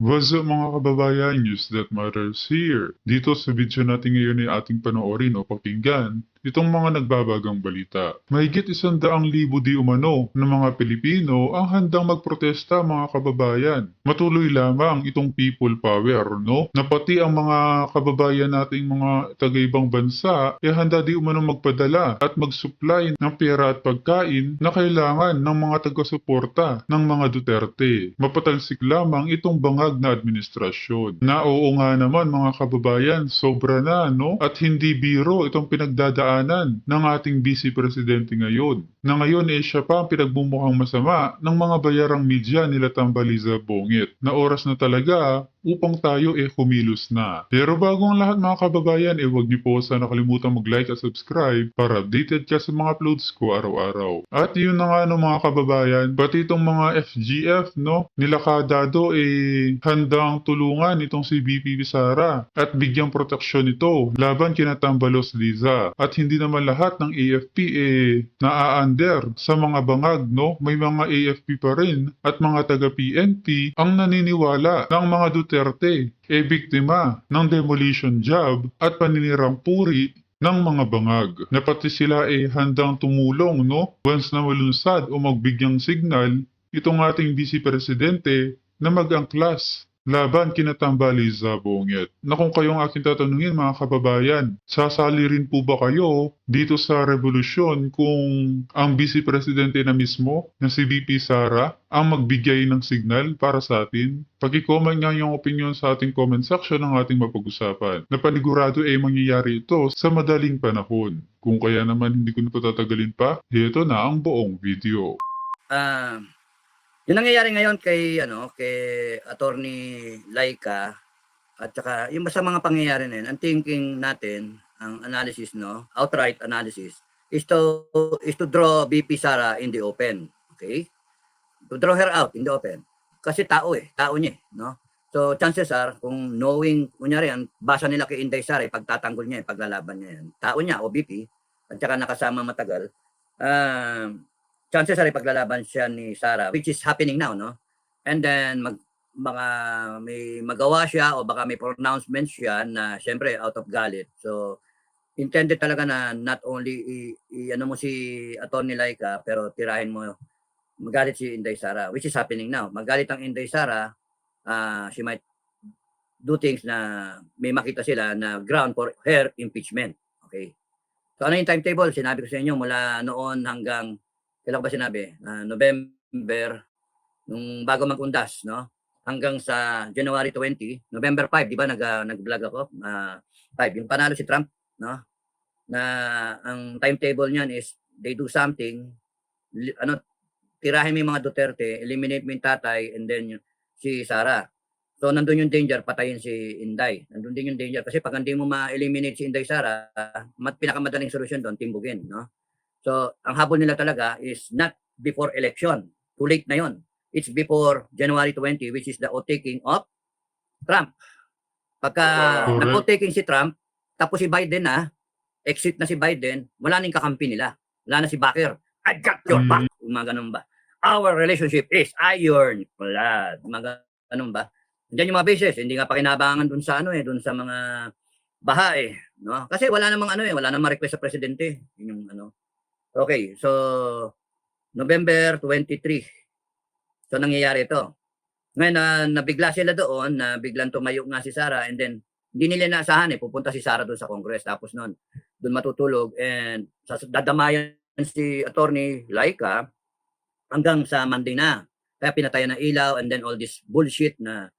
What's up mga kababayan, news that matters here. Dito sa video natin ngayon ay ating panoorin o pakinggan itong mga nagbabagang balita. Mahigit 100,000 di umano ng mga Pilipino ang handang magprotesta mga kababayan. Matuloy lamang itong people power, no? Na pati ang mga kababayan nating mga taga-ibang bansa ay handa di umano magpadala at mag-supply ng pera at pagkain na kailangan ng mga taga-suporta ng mga Duterte. Mapatalsik lamang itong bangag na administrasyon. Na oo nga naman mga kababayan, sobra na no? At hindi biro itong pinagdadaanan ng ating Vice Presidente ngayon. Na ngayon siya pa ang pinagbumukhang masama ng mga bayarang media nila Tambaliza Bongit. Na oras na talaga upang tayo kumilos na. Pero bago ang lahat mga kababayan, huwag niyo po sana kalimutan mag-like at subscribe para updated ka sa mga uploads ko araw-araw. At yun na nga no mga kababayan, pati itong mga FGF no, nila Kadado handang tulungan itong si VP Sara at bigyang proteksyon ito laban kina Tambalos Liza. At hindi naman lahat ng AFP naa-under sa mga bangag no, may mga AFP pa rin at mga taga-PNP ang naniniwala ng mga Duterte biktima ng demolition job at paninirang puri ng mga bangag na pati sila handang tumulong no once na malunsad o magbigyang signal itong ating Vice Presidente na mag-angklas laban kina Tambaliza Bongit. Na kung kayong aking tatanungin mga kababayan, sasali rin po ba kayo dito sa revolusyon kung ang Vice Presidente na mismo na si VP Sara ang magbigay ng signal para sa atin? Pag-comment nga yung opinion sa ating comment section ng ating mapag-usapan. Na panigurado mangyayari ito sa madaling panahon. Kung kaya naman hindi ko na patatagalin pa, ito na ang buong video. Yung nangyayari ngayon kay Attorney Laika at saka yung sa mga pangyayari na yun, ang thinking natin, ang analysis outright analysis is to draw BP Sara in the open. Okay? To draw her out in the open. Kasi tao niya no? So chances are kung knowing kunyari ang basa nila kay Inday Sara, pagtatanggol niya, paglalaban niya yan. Tao niya o BP at saka nakasama matagal. Chances are paglalaban siya ni Sara, which is happening now, no? And then baka may magawa siya o baka may pronouncement siya na syempre out of galit. So intended talaga na not only ano mo si Attorney Laika pero tirahin mo magalit si Inday Sara, which is happening now. Magalit ang Inday Sara, she might do things na may makita sila na ground for her impeachment. Okay. So ano yung timetable? Sinabi ko sa inyo mula noon hanggang kailan ba sinabi? November, nung bago mag-undas, no? Hanggang sa January 20, November 5, di ba nag-vlog ako? 5, yung panalo si Trump, no? Na ang timetable niyan is they do something, tirahin mo yung mga Duterte, eliminate mo yung tatay, and then si Sara. So nandun yung danger, patayin si Inday. Nandun din yung danger kasi pag hindi mo ma-eliminate si Inday Sara, pinakamadaling solusyon doon, timbugin, no? So, ang habol nila talaga is not before election. Too late na yon. It's before January 20, which is the oath-taking of Trump. Pagka nag-oath-taking si Trump, tapos si Biden exit na si Biden, wala nang kakampi nila. Wala na si Bakir. I got your back. Mga ganun ba? Our relationship is iron blood. Mga ganun ba? Diyan yung mga bases. Hindi nga pakinabangan dun sa dun sa mga baha no? Kasi wala namang wala namang request sa presidente. Yun yung Okay, so November 23. So nangyayari ito. Ngayon nabigla sila doon, na biglang tumayo nga si Sara and then hindi nila inaasahan pupunta si Sara doon sa Congress tapos noon doon matutulog and dadamayan si Attorney Laika hanggang sa Monday na. Kaya pinatayan ng ilaw and then all this bullshit na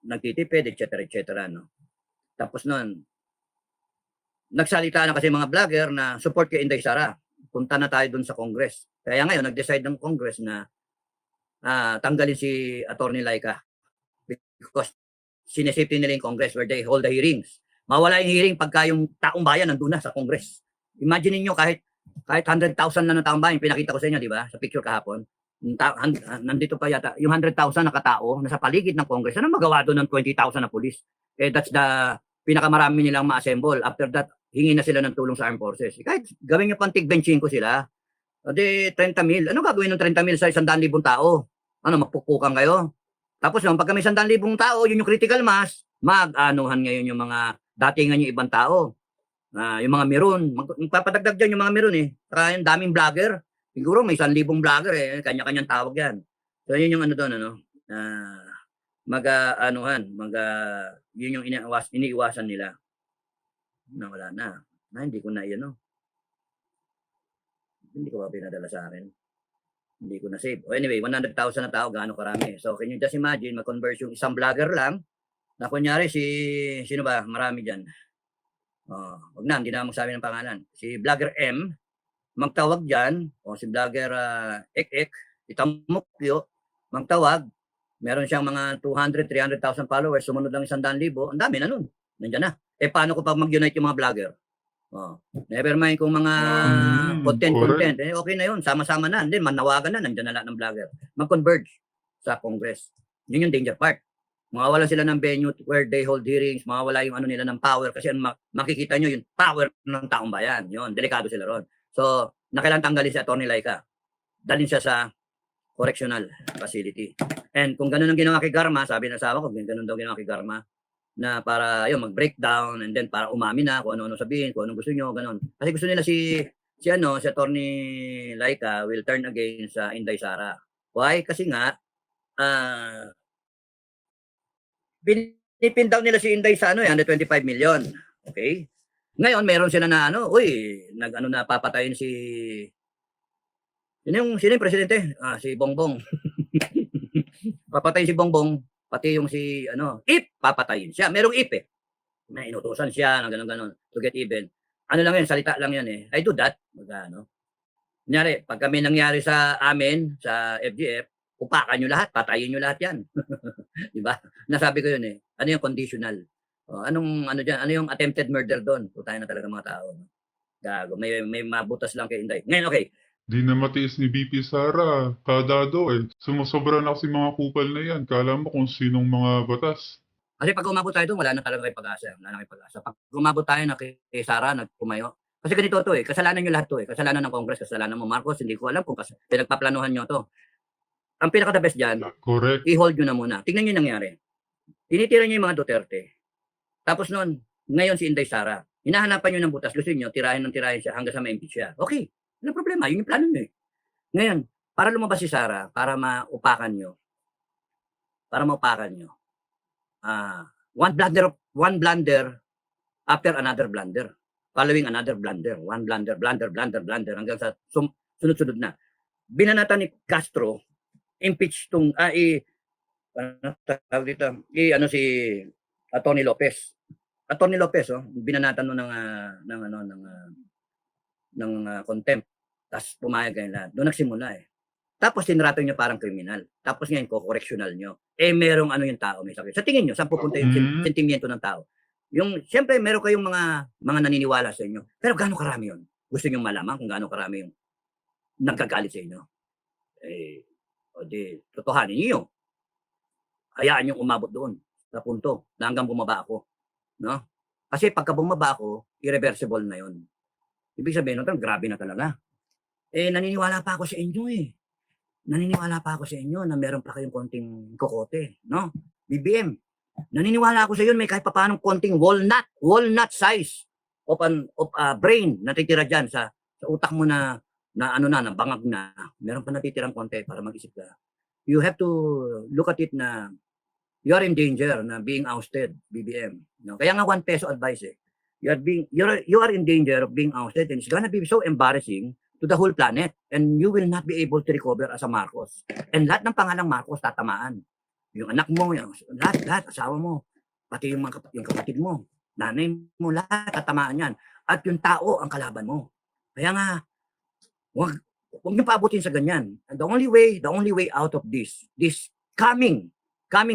nagtitipid, etc. no. Tapos noon nagsalita na kasi mga vlogger na support kay Inday Sara. Punta na tayo dun sa Congress. Kaya ngayon, nag-decide ng Congress na tanggalin si Attorney Laika because sinesafety nila yung Congress where they hold the hearings. Mawala yung hearing pagka yung taong bayan nandun na sa Congress. Imagine niyo kahit 100,000 na ng taong bayan, pinakita ko sa inyo, di ba? Sa picture kahapon. Nandito pa yata, yung 100,000 na katao nasa paligid ng Congress. Ano magawa doon ng 20,000 na police? That's the pinakamarami nilang ma-assemble. After that, hingi na sila ng tulong sa armed forces. Kahit gawin nyo pang tig-benching ko sila, di 30 mil. Ano gagawin ng 30 mil sa 100,000 tao? magpupukan kayo. Tapos yun, pagka may 100,000 tao, yun yung critical mass, mag-anuhan ngayon yung mga datingan yung ibang tao. Yung mga meron, magpapadagdag dyan yung mga meron eh. Saka yung daming vlogger. Siguro may 1,000 vlogger eh, kanya-kanyang tawag yan. So yun yung ano doon, yun yung iniiwasan nila. Na wala na. Hindi ko na yun, hindi ko ba pinadala sa akin? Hindi ko na save. Anyway, 100,000 na tao, gaano karami. So can you just imagine, mag-converse yung isang vlogger lang, na kunyari sino ba, marami dyan. Wag na, hindi na magsabi ng pangalan. Si Vlogger M, magtawag dyan, o si Vlogger Ek, Itamukyo, magtawag, meron siyang mga 200, 300,000 followers, sumunod lang 100,000, ang dami na nun. Nandiyan na. Paano ko pag mag-unite yung mga vlogger? Never mind kung mga content, okay na yun, sama-sama na, then manawagan na, nandiyan na lahat ng vlogger. Mag-converge sa Congress. Yun yung danger part. Mawawalan sila ng venue where they hold hearings, mawawala yung ano nila ng power kasi makikita nyo yung power ng taong bayan. Yun, delikado sila ron. So, nakailang tanggalin si Atty. Laika. Dalhin siya sa correctional facility. And kung ganun ang ginawa kay Garma, sabi ng asawa ko, ganun daw ginawa kay Garma, na para yun, mag-breakdown and then para umamin na kung ano-ano sabihin, kung anong gusto nyo, ganun. Kasi gusto nila si Atty. Laika will turn against Inday Sara. Why? Kasi nga, pinipin daw nila si Inday sa 125 million. Okay? Ngayon, meron sila na napapatayin sino yung presidente? Si Bongbong. Papatayin si Bongbong, pati yung Ip, papatayin siya. Merong Ip na inutusan siya ng ganun-ganun to get even. Ano lang yan, salita lang yan eh. I do that. Kunyari, pag kami nangyari sa amin, sa FGF, upakan nyo lahat, patayin nyo lahat yan. Diba? Nasabi ko yun eh. Ano yung conditional? Ano yung attempted murder doon? Tayo na talaga mga tao. Gago. May mabutas lang kay Inday. Ngayon, okay. Di na matiis ni VP Sara, kadado eh. Sumusobra na kasi mga kupal na yan. Kala mo kung sinong mga batas. Kasi pag umabot tayo doon, wala na talaga kay pag-asa. Wala na kay pag-asa. Pag umabot tayo na kay Sara, nagpumayo. Kasi ganito to eh. Kasalanan nyo lahat to eh. Kasalanan ng Congress, kasalanan mo Marcos. Hindi ko alam kung pinagpaplanuhan nyo to. Ang pinaka-the best dyan, correct. I-hold nyo na muna. Tingnan nyo yung nangyari. Tinitira nyo yung mga Duterte. Tapos noon, ngayon si Inday Sara. Hinahanapan nyo ng butas. Gusto nyo, tirahin siya hanggang sa ma-impeach siya. Okay. Ano problema? Yun yung plano nyo eh. Ngayon, para lumabas si Sara, para maupakan nyo, one blunder after another blunder. Following another blunder. One blunder, hanggang sa sunod-sunod na. Binanatan ni Castro, impeach si Atty. Lopez. Atty. Lopez, binanatan mo ng contempt. Tapos pumayag kayo lahat. Doon nagsimula eh. Tapos tinrato nyo parang kriminal. Tapos ngayon correctional nyo. Merong yung tao may sakit. Sa tingin nyo, saan pupunta yung sentimiento ng tao? Siyempre meron kayong mga naniniwala sa inyo. Pero gaano karami yun? Gusto nyo malaman kung gaano karami yung nagkagalit sa inyo? Totohanin nyo. Hayaan nyo umabot doon sa punto na hanggang bumaba ako. No? Kasi pagka bumaba ako, irreversible na yun. Ibig sabihin, grabe na talaga. Naniniwala pa ako sa inyo eh. Naniniwala pa ako sa inyo na meron pa kayong konting kokote. No? BBM. Naniniwala ako sa iyo may kahit pa paanong konting walnut size of brain natitira dyan sa utak mo na bangag na. Meron pa natitirang konti para mag-isip ka. You have to look at it na you are in danger na being ousted, BBM. No? Kaya nga 1 peso advice eh. You are in danger of being ousted and it's gonna be so embarrassing to the whole planet and you will not be able to recover as a Marcos. And lahat ng pangalang Marcos tatamaan. Yung anak mo, lahat, asawa mo, pati yung kapatid mo, nanay mo, lahat tatamaan yan. At yung tao ang kalaban mo. Kaya nga, huwag niyo paabutin sa ganyan. And the only way out of this coming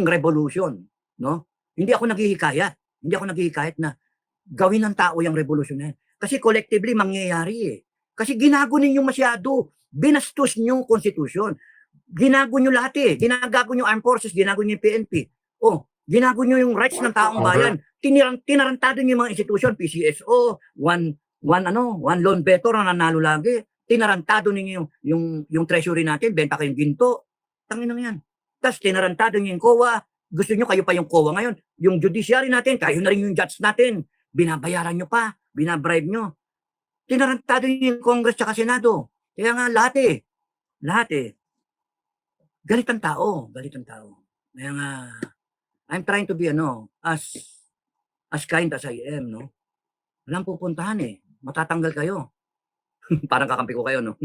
revolution, no? Hindi ako naghihikayat na gawin ng tao yung revolution na yan. Kasi collectively mangyayari eh. Kasi ginago ninyo masyado. Binastos niyo yung constitution. Ginago nyo lahat eh. Ginagago nyo armed forces, ginago nyo yung PNP. Ginago nyo yung rights ng taong bayan. Tinarantado nyo yung mga institusyon, PCSO, one loan better na nanalo lagi. Tinarantado ninyo yung treasury natin, benta kayong ginto. Tangina na yan. Tapos tinarantado niyo yung COA. Gusto niyo kayo pa yung COA ngayon. Yung judiciary natin, kayo na rin yung judge natin. Binabayaran niyo pa, binabribe niyo. Tinarantado niyo yung Congress at Senado. Kaya nga lahat eh. Lahat eh. Galit ang tao. Galit ang tao. Kaya nga, I'm trying to be as kind as I am, no? Walang pupuntahan eh. Matatanggal kayo. Parang kakampi ko kayo, no?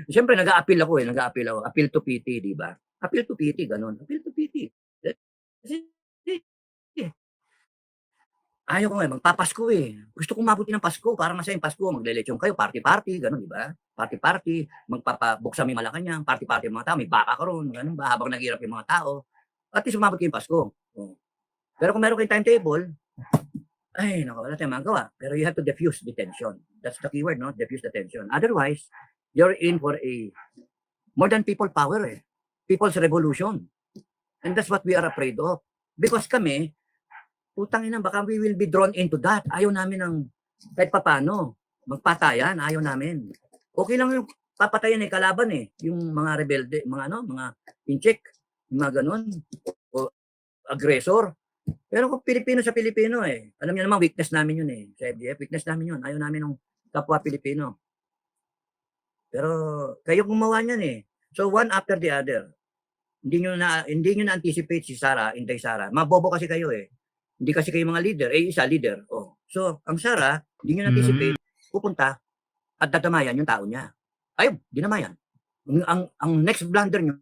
Siyempre, nag-a-appeal ako eh. Nag-a-appeal ako. Appeal to pity, di ba? Appeal to pity, ganun. Appeal to pity. Kasi, ayaw ko nga, magpapasko eh. Gusto kong mabuti ng Pasko, para masayang Pasko, maglelechon kayo, party-party, ganun, di ba? Party-party, magpapabuksan may Malacanang, party-party mga tao, may baka karon, ganun ba, habang naghirap yung mga tao. At least umabot kayo yung Pasko. Oh. Pero kung meron kayong timetable, ay, naku, wala tayong magawa. Pero you have to diffuse the tension. That's the keyword, no? Diffuse the tension. Otherwise, you're in for a more than people power eh. People's revolution. And that's what we are afraid of. Because kami, putang ina, baka we will be drawn into that. Ayaw namin ng kahit papano. Magpatayan, ayaw namin. Okay lang yung papatayan eh, kalaban eh. Yung mga rebelde, mga incheck, yung mga ganun. O aggressor. Pero kung Pilipino sa Pilipino eh. Alam niyo naman, weakness namin yun eh. Sa FDF, weakness namin yun. Ayaw namin ng kapwa Pilipino. Pero kayo gumawa niyan eh. So one after the other. Hindi nyo na-anticipate si Sara, Inday Sara. Mabobo kasi kayo eh. Hindi kasi kayo mga leader. Eh, isa leader. Oh. So, ang Sara, hindi nyo na-anticipate, pupunta at dadamayan yung tao niya. Ayun, dinamayan. Ang next blunder nyo,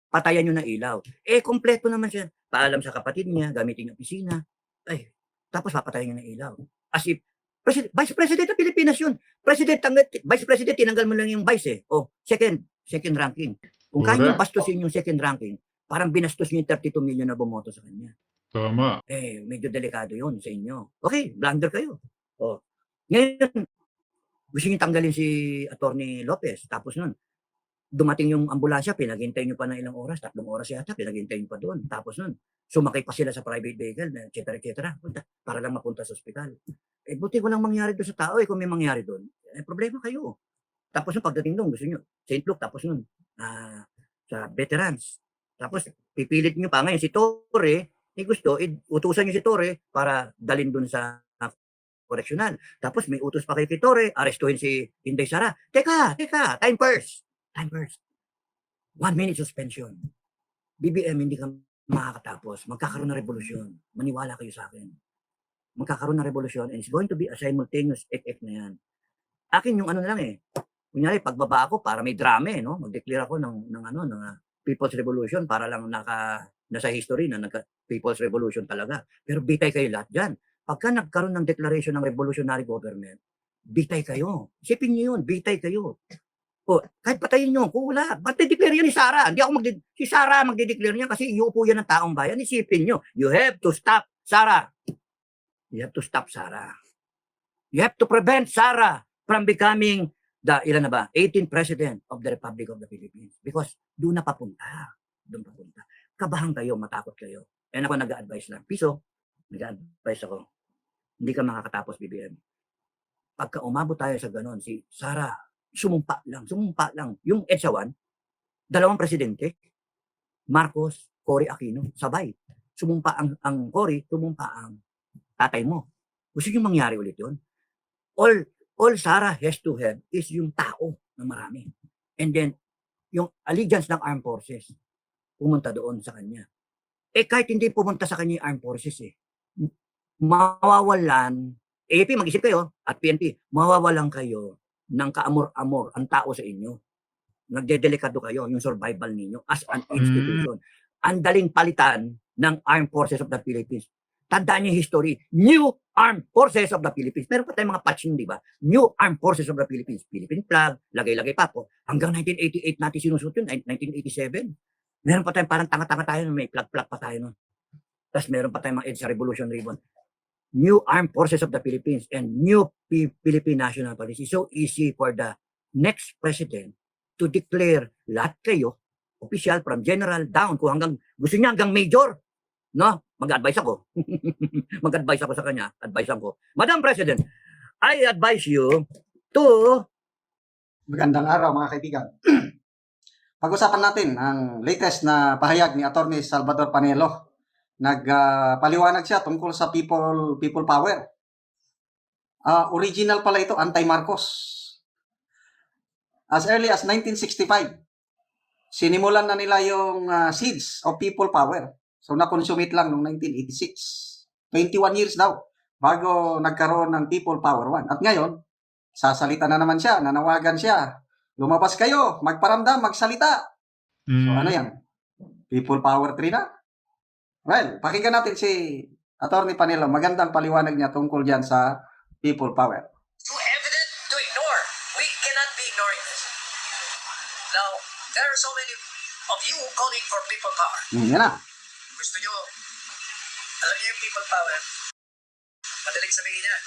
patayan nyo na ilaw. Eh, kompleto naman siya. Paalam sa kapatid niya, gamitin yung opisina. Ay, tapos papatayan nyo na ilaw. As if, Vice President ng Pilipinas yun. Vice President, tinanggal mo lang yung vice eh. Oh, second ranking. Kung kaya nyo bastusin yung second ranking, parang binastos nyo yung 32 million na bumoto sa kanya. Tama. Eh, medyo delikado yun sa inyo. Okay, blunder kayo. Oh. Ngayon, gusto nyo tanggalin si Attorney Lopez. Tapos nun, dumating yung ambulansya, pinaghintay nyo pa ng ilang oras, 3 oras yata, pinaghintay nyo pa doon. Tapos nun, sumakay pa sila sa private vehicle, etc. Para lang mapunta sa ospital. Eh, buti walang mangyari doon sa tao eh, kung may mangyari doon. Eh, problema kayo. Tapos yung pagdating doon, gusto nyo, St. Luke, tapos nun, sa veterans. Tapos, pipilit nyo pa ngayon si Torre, gusto, utusan nyo si Torre para dalhin doon sa correctional. Tapos, may utos pa kay Torre, arestuhin si Inday Sara. Teka, time first. 1 minute suspension. BBM, hindi ka makakatapos. Magkakaroon ng revolusyon. Maniwala kayo sa akin. Magkakaroon ng revolusyon and it's going to be a simultaneous ek na yan. Akin yung ano na lang eh. Kunyari, pagbaba ako para may drama eh, no? Mag-declare ako ng People's Revolution para lang nasa history na People's Revolution talaga. Pero bitay kayo lahat dyan. Pagka nagkaroon ng declaration ng revolutionary government, bitay kayo. Isipin nyo yun, bitay kayo. O, kahit patayin nyo, kung wala, ba't i-declare yan ni Sara? Hindi ako si Sara magde-declare niya kasi iupo yan ng taong bayan. Isipin nyo, you have to stop Sara. You have to stop Sara. You have to prevent Sara from becoming the 18th President of the Republic of the Philippines. Because doon na papunta. Kabahan kayo, matakot kayo. And ako nag-a-advise lang. Piso, nag-a-advise ako. Hindi ka makakatapos, BBM. Pagka umabot tayo sa ganon, si Sara, sumumpa lang. Yung EDSA 1, 2 presidente, Marcos, Cory Aquino, sabay. Sumumpa ang Cory, sumumpa ang tatay mo. Gusto nyo mangyari ulit yun? All Sara has to have is yung tao na marami. And then, yung allegiance ng armed forces, pumunta doon sa kanya. Eh, kahit hindi pumunta sa kanya yung armed forces eh, mawawalan, AFP, mag-isip kayo, at PNP, mawawalan kayo ng kaamor-amor ang tao sa inyo. Nagdedelikado kayo, yung survival ninyo as an institution. Ang daling palitan ng Armed Forces of the Philippines. Tandaan niyo yung history. New Armed Forces of the Philippines. Meron pa tayong mga patching, di ba? New Armed Forces of the Philippines. Philippine flag, lagay-lagay pa po. Hanggang 1988 natin sinusunod yun, 1987. Meron pa tayong parang tanga-tanga tayo, may flag-flag pa tayo nun. Tapos meron pa tayong mga EDSA Revolution Ribbon. New Armed Forces of the Philippines and new Philippine National Police. So easy for the next president to declare lahat kayo, official from general down, kung hanggang, gusto niya hanggang major, no? Mag-advise ako. Mag-advise ako sa kanya. Advise ako. Madam President, I advise you to... Magandang araw mga kaibigan. Pag-usapan natin ang latest na pahayag ni Attorney Salvador Panelo. Nagpaliwanag siya tungkol sa people power. Original pala ito, anti-Marcos. As early as 1965, sinimulan na nila yung seeds of people power. So, na-consummate lang noong 1986. 21 years daw bago nagkaroon ng people power 1. At ngayon, sasalita na naman siya, nanawagan siya. Lumabas kayo, magparamdam, magsalita. So, ano yan? People power 3 na? Well, pakinggan natin si Attorney Panelo. Magandang paliwanag niya tungkol dyan sa people power. Too evident to ignore. We cannot be ignoring this. Now, there are so many of you calling for people power. Yan na. Gusto nyo, alam niyo yung people power, madaling sabihin yan.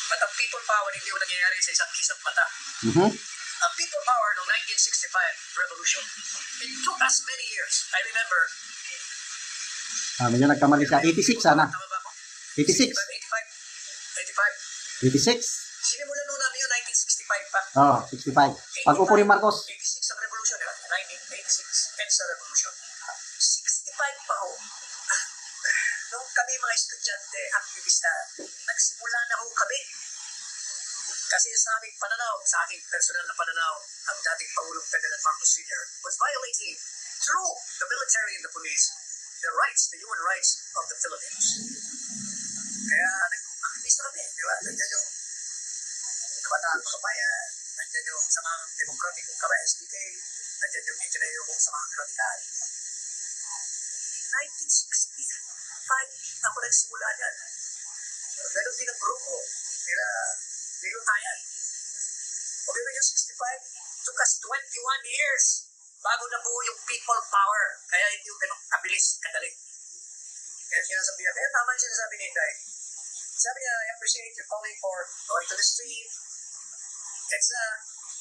But ang people power hindi mo nangyayari sa isang kisang mata. Ang people power noong 1965 revolution, it took us many years. I remember, Medyo nagkamali siya. 86 sana. tama ba ako? 86. 85. 86. Sinimulan nung namin yung 1965 pa. Oh, 65. Pag upo ni Marcos. 86 ang revolution, di ba? 1986, EDSA revolution. 65 pa ho. Nung kami mga estudyante, aktivista, nagsimula na ho kami. Kasi sa aming pananaw, sa aking personal na pananaw, ang dating Pangulong Ferdinand Marcos Sr. was violating, through the military and the police, the rights, the human rights of the Filipinos. Kaya nag-aktivista kami, di ba? Nandiyan yung kabataan mga bayan, nandiyan yung samang demokratikong kaba SDK, nandiyan yung itinay yung samang radikal. 1965, ako nagsimula niyan. Meron din ang grupo, nila Tayan. O pero yung 65, took us 21 years bago nabuo yung people power. Kaya hindi yung ganun kabilis, kadali. Kaya sinasabi niya, kaya tama yung sinasabi ni Inday. Sabi niya, I appreciate you calling for going to the street.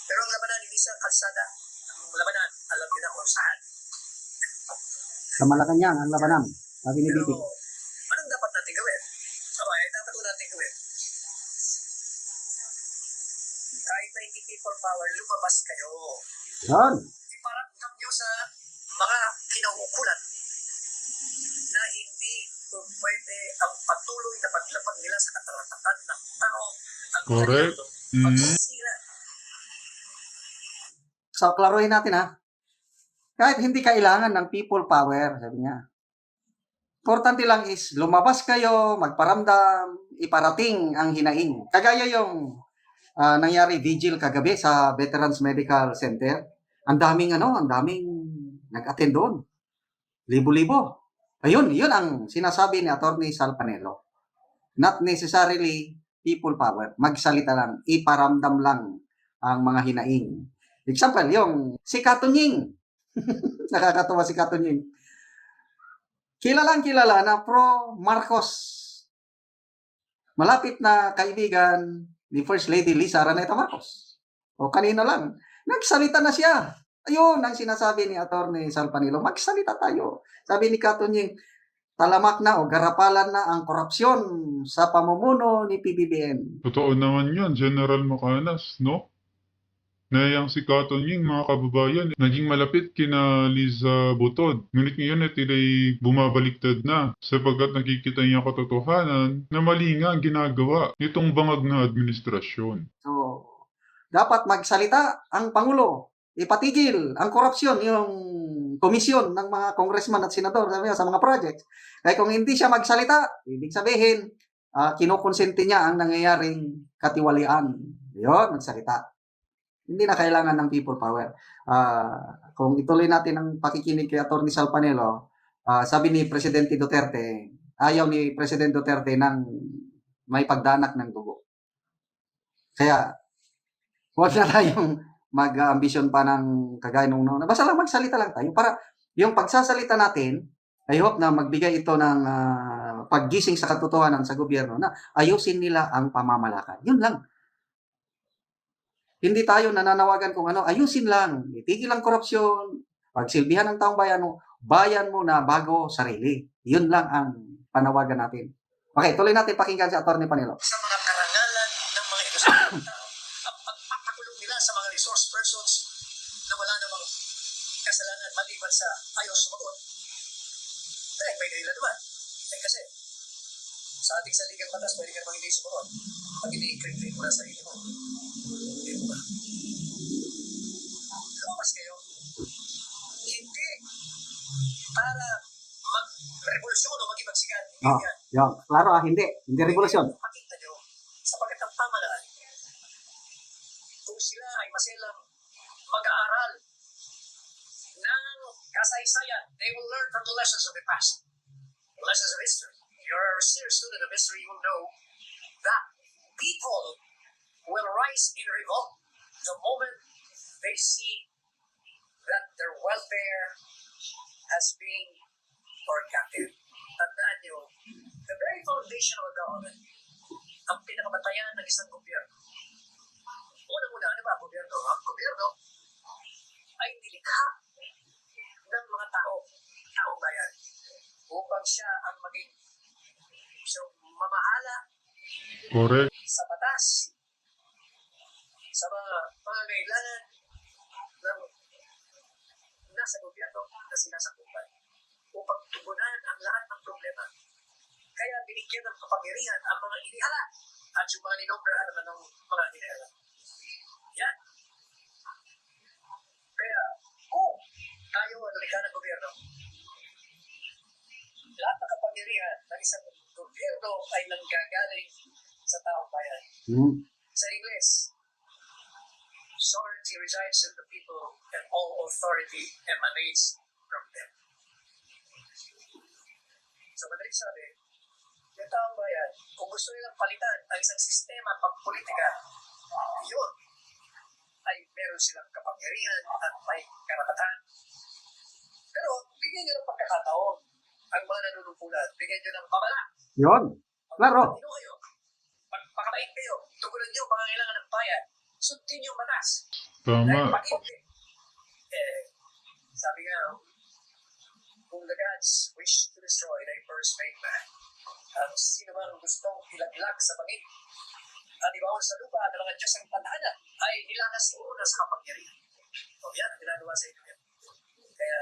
Pero ang labanan, hindi sa kalsada. Ang labanan, alam niyo na kung saan. Sa Malacanang, ang labanan. Sabi ni Pero, Bibi. anong dapat natin gawin? Dapat po natin gawin. Kahit na hindi people power, lumabas kayo. Yan. Iparamdam nyo sa mga kinauukulan na hindi pwede ang patuloy na paglapag nila sa kataratakan ng tao. Ang Correct. pagsisira. So, klaruhin natin ha. Kahit hindi kailangan ng people power, sabi niya. Importante lang is lumabas kayo, magparamdam, iparating ang hinaing. Kagaya yung nangyari vigil kagabi sa Veterans Medical Center. Ang daming nag-attend doon. Libo-libo. Ayun, yun ang sinasabi ni Attorney Sal Panelo. Not necessarily people power. Magsalita lang, iparamdam lang ang mga hinaing. Example, yung si Katunying. Nakakatawa si Katunying. Kilalang kilala na pro Marcos. Malapit na kaibigan ni First Lady Lisa Araneta Marcos. O kanina lang, nagsalita na siya. Ayun ang sinasabi ni Attorney Sal Panelo. Magsalita tayo. Sabi ni Katunying, talamak na o garapalan na ang korupsyon sa pamumuno ni PBBM. Totoo naman yun, General Macanas, no? Na yung si Katunying, mga kababayan, naging malapit kina Liza Butod. Ngunit ngayon tila'y bumabaliktad na sapagkat nakikita niya katotohanan na mali nga ang ginagawa nitong bangag na administrasyon. So, dapat magsalita ang Pangulo. Ipatigil ang korupsyon, yung komisyon ng mga congressman at senador sa mga projects. Kaya kung hindi siya magsalita, ibig sabihin, kinukonsente niya ang nangyayaring katiwalian. Yun, magsalita. Hindi na kailangan ng people power. Kung ituloy natin ang pakikinig kay Atty. Sal Panelo, sabi ni Presidente Duterte, ayaw ni President Duterte ng may pagdanak ng dugo. Kaya, huwag na tayong mag-ambisyon pa ng kagaya nung noon. Basta lang magsalita lang tayo. Para yung pagsasalita natin, I hope na magbigay ito ng paggising sa katotohanan sa gobyerno na ayusin nila ang pamamalakad. Yun lang. Hindi tayo nananawagan kung ano, ayusin lang, itigil ang korupsyon, pagsilbihan ng taong bayan mo na bago sarili. Yun lang ang panawagan natin. Okay, tuloy natin pakinggan si Atty. Panelo. Sa mga karangalan ng mga inosenteng tao, ang pagpapakulong nila sa mga resource persons na wala namang kailangan maliban sa ayaw sumagot. Dahil may dahilan naman. Kasi sa ating saligang batas, pwede ka namang hindi sumagot. Pag ini-encrypt mo na sa sarili mo. Hindi mo ba? Lumabas kayo. Hindi para mag-revolusyon o magibagsigan. Hindi Oh, yan. yun. Klaro hindi. Hindi revolusyon. Pakita nyo sapagkat ang pamalaan kung sila ay maselang mag-aaral ng kasaysayan, they will learn from the lessons of the past. The lessons of history. You're a serious student of history, you will know that people will rise in revolt the moment they see that their welfare has been forgotten. Tandaan nyo, the very foundation of a government, ang pinakabatayan ng isang gobyerno. Una-una, ano ba ang gobyerno? Ang gobyerno ay nilikha ng mga taong bayan, upang siya ang maging siyang mamahala Correct. sa batas, sa mga pangangailangan ng nasa gobyerno na sinasakupan upang tugunan ang lahat ng problema. Kaya binigyan ng kapangyarihan ang mga inihala at yung mga ninobra naman ng mga inihala. Yan. Kaya kung tayo ang nalikha ng gobyerno, lahat ng kapangyarihan ng isang gobyerno ay nanggagaling sa taong bayan. Sa Ingles, sovereignty resides in the people and all authority emanates from them. So madaling sabi, yung taong bayan, kung gusto nilang palitan ang isang sistema pang-politika, yun ay meron silang kapangyarihan at may karapatan. Pero bigyan nyo ng pagkakataon ang mga nanunungkulan, bigyan nyo ng pamala. Yun. Klaro. Ano kayo? Pagpakabait kayo, tugunan nyo pangangailangan ng bayan, sundin nyo ang batas. Dahil Tama. pag hindi, sabi nga, kung the gods wish to destroy thy first made man, at sino man gustong ilaglag sa bangin, at ibawal sa lupa ng mga Diyos ang tadhana, ay nilakas mo na sa kapangyarihan. O yan, ang ginagawa sa inyo yan. Kaya,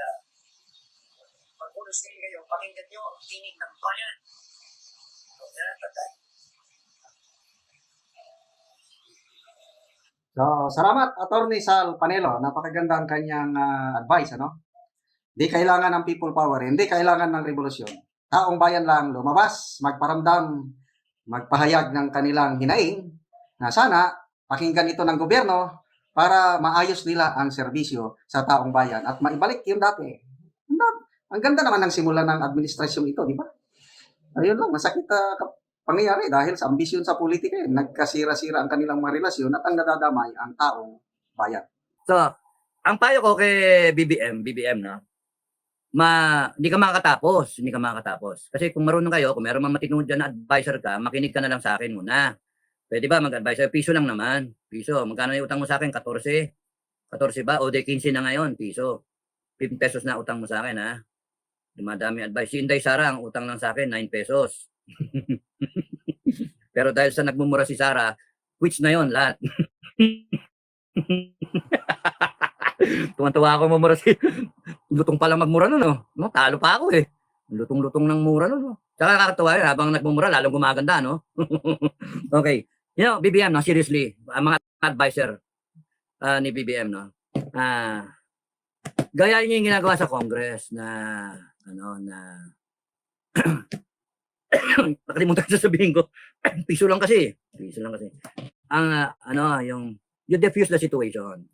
pag-unos din kayo, pakinggan nyo ang tinig ng bayan. O yan, tatay. So, salamat, Attorney Sal Panelo. Napakaganda ang kanyang advice, ano? Di kailangan ng people power, hindi kailangan ng revolusyon. Taong bayan lang lumabas, magparamdam, magpahayag ng kanilang hinaing na sana pakinggan ito ng gobyerno para maayos nila ang serbisyo sa taong bayan at maibalik yung dati. Ang ganda naman ng simula ng administrasyon ito, di ba? Ayun lang, masakit pangyayari dahil sa ambisyon sa politika, nagkasira-sira ang kanilang mga relasyon at ang nadadamay ang taong bayan. So, ang payo ko kay BBM, no? Hindi ka makakatapos. Kasi kung marunong kayo, kung meron mang matinod dyan na advisor ka, makinig ka na lang sa akin muna. Pwede ba mag-advisor? Piso lang naman. Piso. Magkano yung utang mo sa akin? 14. 14 ba? O de 15 na ngayon. Piso. 15 pesos na utang mo sa akin, ha? Dumadami advice. Si Inday Sara, ang utang lang sa akin, 9 pesos. Pero dahil sa nagmumura si Sara, which na yon lahat. Tuwan-tuwa ako mamura si lutong pa lang magmura nun, no? Talo pa ako eh. Lutong-lutong ng mura nun, no? Tsaka kakatuwa yun, habang nagmumura, lalong gumaganda, no? Okay. You know, BBM, no? Seriously, ang mga advisor ni BBM, no? Gaya yung ginagawa sa Congress na, nakalimutan ko sabihin ko, piso lang kasi. Yung, you diffuse the situation.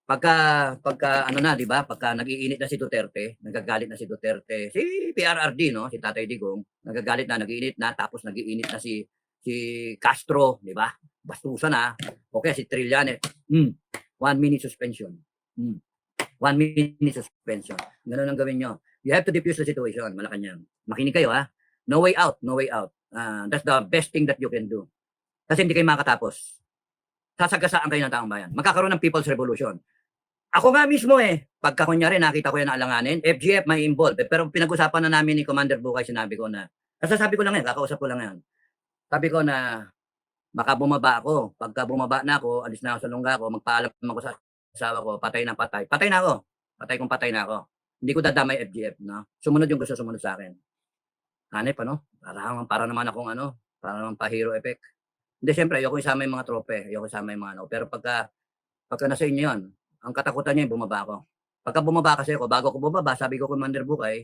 Pagka di ba? Pagka nag-iinit na si Duterte, nagagalit na si Duterte, si PRRD, no? Si Tatay Digong, nagagalit na, nag-iinit na, tapos nag-iinit na si Castro, di ba? Bastusan na. Okay, si Trillanes. 1 minute suspension. 1 minute suspension. Ganun ang gawin nyo. You have to diffuse the situation, Malacanang. Makinig kayo, ha? No way out. That's the best thing that you can do. Kasi hindi kayo makatapos. Sasagasaan kayo ng taong bayan. Magkakaroon ng People's Revolution. Ako nga mismo pagka kunyari nakita ko yan na alanganin, FGF may involved. Pero pinag-usapan na namin ni Commander Bukay, sinabi ko na, kasasabi ko lang yan, kakausap ko lang yan. Sabi ko na, baka bumaba ako. Pagka bumaba na ako, alis na ako sa lungga ko, magpaalam ako sa asawa ko, patay na ako. Patay kung patay na ako. Hindi ko dadamay FGF, no? Sumunod yung gusto sumunod sa akin. Hanep, ano? Para naman akong ano, para naman pa hero effect. Hindi, syempre, ayoko isama yung mga trope, ayoko isama yung mga ano. Pero pagka nasa inyo yun, ang katakutan niya yung bumaba ako. Pagka bumaba kasi ako, bago ako bumaba, sabi ko Commander Bukay,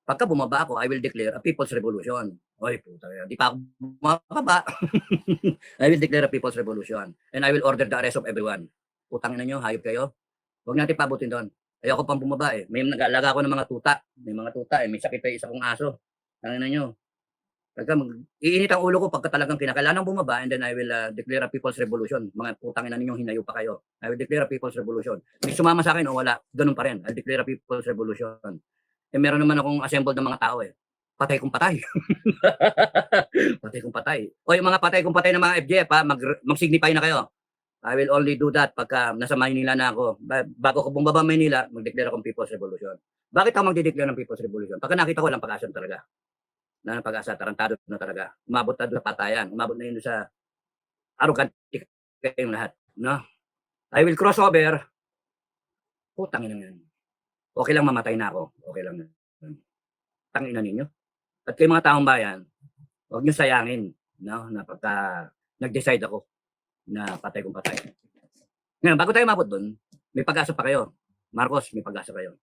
pagka bumaba ako, I will declare a People's Revolution. Oy, puta yan. Di pa ako bumaba. I will declare a People's Revolution. And I will order the arrest of everyone. Putang ina nyo, hayop kayo. Huwag natin pabutin doon. Ayoko pang bumaba eh. May nag-aalaga ako ng mga tuta. May mga tuta eh. May sakit pa yung isa kong aso. Tangina nyo. Iinit ang ulo ko pagka talagang kinakailangan bumaba and then I will declare a People's Revolution. Mga putang ina ninyong hinayo pa kayo. I will declare a People's Revolution. May sumama sa akin o wala, ganun pa rin. I'll declare a People's Revolution. Eh meron naman akong assembled ng mga tao eh. Patay kung patay. Patay kung patay. O yung mga patay kung patay ng mga FGF ha, mag-signify na kayo. I will only do that pagka nasa Maynila na ako. Bago ko bumaba Maynila, mag-declare akong People's Revolution. Bakit ako mag-declare ng People's Revolution? Pagka nakita ko lang pag-asa talaga. Na ng pag-asa, tarantado na talaga. Umabot na doon sa patayan. Umabot na yun sa arrogant kayong lahat. No? I will cross over. Putang ina yan. Okay lang mamatay na ako. Okay lang. Tangina ninyo. At kay mga taong bayan, huwag nyo sayangin. No? Na pagka nag-decide ako na patay kung patay. Ngayon, bago tayo umabot doon, may pag-asa pa kayo. Marcos, may pag-asa kayo.